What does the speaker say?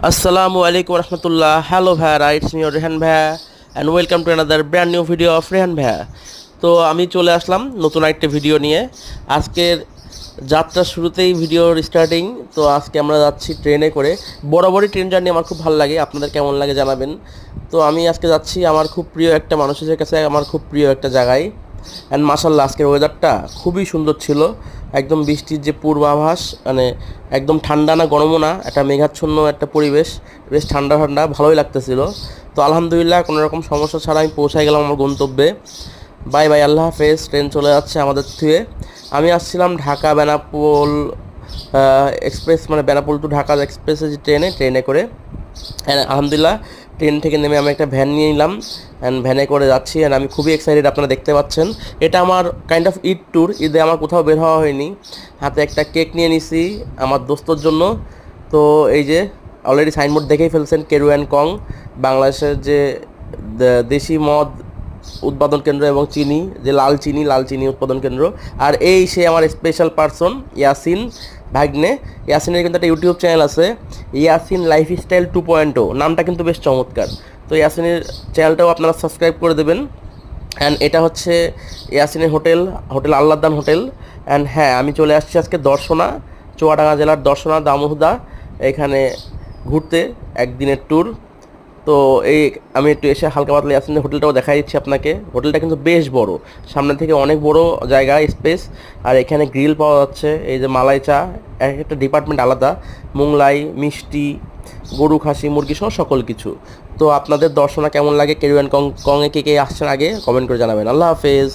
আসসালামু আলাইকুম রহমতুল্লাহ। হ্যালো ভাইয়া, ইটস মি রেহান ভাইয়া and welcome to another brand new video of Rehan ভাইয়া। তো আমি চলে আসলাম নতুন একটা ভিডিও নিয়ে। আজকের যাত্রার শুরুতেই ভিডিওর স্টার্টিং। তো আজকে আমরা যাচ্ছি ট্রেনে করে। বরাবরই ট্রেন জার্নি আমার খুব ভালো লাগে, আপনাদের কেমন লাগে জানাবেন। তো আমি আজকে যাচ্ছি আমার খুব প্রিয় একটা মানুষের কাছে, আমার খুব প্রিয় একটা জায়গায়। অ্যান্ড মাশাল্লাহ আজকের ওয়েদারটা খুবই সুন্দর ছিল। একদম বৃষ্টির যে পূর্বাভাস, মানে একদম ঠান্ডা না গরমও না, একটা মেঘাচ্ছন্ন একটা পরিবেশ, বেশ ঠান্ডা ঠান্ডা, ভালোই লাগতেছিল। তো আলহামদুলিল্লাহ কোনো রকম সমস্যা ছাড়া আমি পৌঁছাই গেলাম আমার গন্তব্যে। বাই বাই, আল্লাহ হাফেজ। ট্রেন চলে যাচ্ছে আমাদের থেকে। আমি আসছিলাম ঢাকা বেনাপোল এক্সপ্রেস, মানে বেনাপোল টু ঢাকা এক্সপ্রেসের যে ট্রেনে করে। আলহামদুলিল্লাহ ট্রেন থেকে নেমে আমি একটা ভ্যান নিয়ে নিলাম অ্যান্ড ভ্যানে করে যাচ্ছি। অ্যান্ড আমি খুবই এক্সাইটেড, আপনারা দেখতে পাচ্ছেন। এটা আমার কাইন্ড অফ ঈদ ট্যুর। ঈদে আমার কোথাও বের হওয়া হয়নি। হাতে একটা কেক নিয়ে নিছি আমার দোস্তর জন্য। তো এই যে অলরেডি সাইনবোর্ড দেখেই ফেলছেন, কেরু অ্যান্ড কং, বাংলাদেশের যে দেশি মদ উৎপাদন কেন্দ্র এবং চিনি, যে লাল চিনি উৎপাদন কেন্দ্র। আর এই সে আমার স্পেশাল পার্সন ইয়াসিন ভাগ্নে। ইয়াসিনের কিন্তু একটা ইউটিউব চ্যানেল আছে, ইয়াসিন লাইফস্টাইল 2.0, নামটা কিন্তু বেশ চমৎকার। তো ইয়াসিনের চ্যানেলটাও আপনারা সাবস্ক্রাইব করে দেবেন। অ্যান্ড এটা হচ্ছে ইয়াসিনের হোটেল আল্লাহদান হোটেল। অ্যান্ড হ্যাঁ, আমি চলে আসছি আজকে দর্শনা, চুয়াডাঙ্গা জেলার দর্শনা দামোহদা, এখানে ঘুরতে একদিনের ট্যুর। তো এই আমি একটু এসে হালকা পাতলা ইয়াসিনের হোটেলটাও দেখাই দিচ্ছি আপনাকে। হোটেলটা কিন্তু বেশ বড়, সামনে থেকে অনেক বড় জায়গা, স্পেস। আর এখানে গ্রিল পাওয়া যাচ্ছে, এই যে মালাই চা, এক একটা ডিপার্টমেন্ট আলাদা, মোংলাই, মিষ্টি, গরু, খাসি, মুরগি সহ সকল কিছু। তো আপনাদের দর্শনা কেমন লাগে, কেরুয়ান কংয়ে কে কে আসছেন আগে কমেন্ট করে জানাবেন। আল্লাহ হাফেজ।